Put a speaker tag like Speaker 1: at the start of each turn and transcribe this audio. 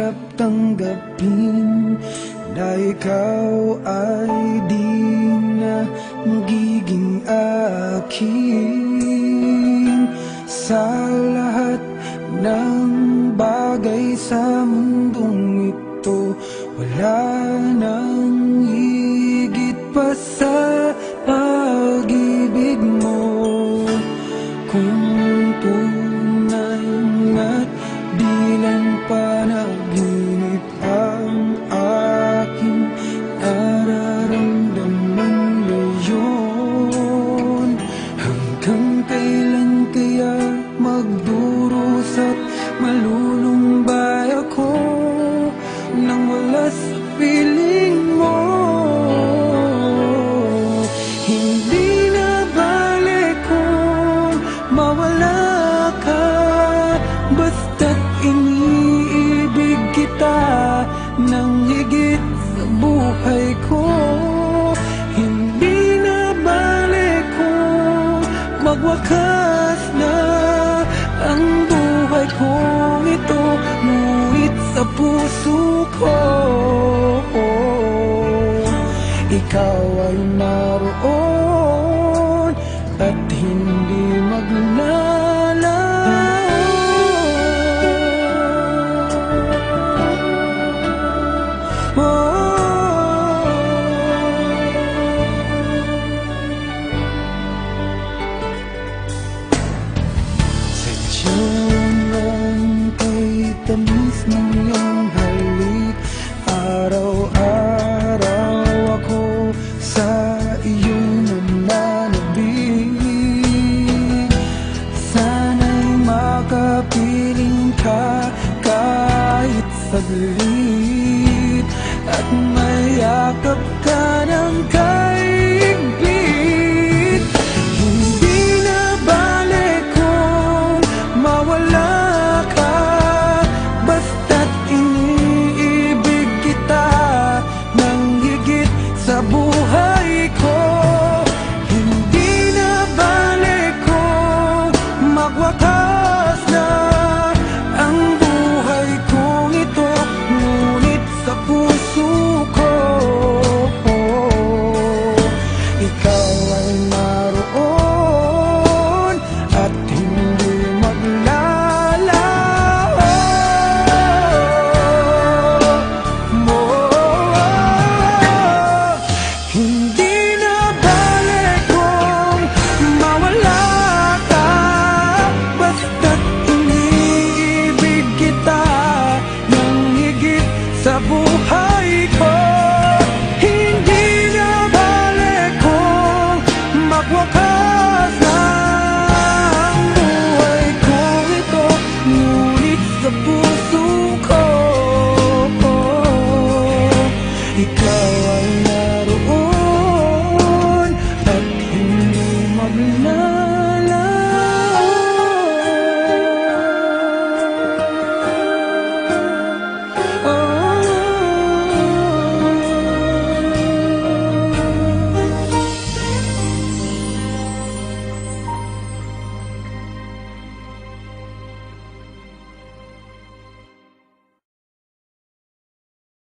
Speaker 1: mahirap tanggapin na ikaw ay di na magiging akin. Sa lahat ng bagay sa mundong ito, wala nang higit pa sa pag-ibig mo. Kung tunay nga't di lang panaginip ang aking nararamdaman ngayon, hanggang kailan kaya magdurusa at malulumbay ako nang wala sa piling mo? Hindi na balik kung mawala ka, basta't iniibig kita nang higit sa buhay ko. Hindi na balik kung magwakas na ang buhay kong ito, ngunit sa puso ko ikaw ay naroon at hindi maglalaho. Sadyang kay tamis ng iyong halik, araw-araw ako sa iyo nananabik. Sana'y makapiling ka kahit saglit, at mayakap ka ng kaigpit. Hindi na balik kung mawala ka, basta't iniibig kita nang higit sa buhay ko. Hindi na balik kung magwakas na ang buhay kong ito, ngunit sa puso ko ikaw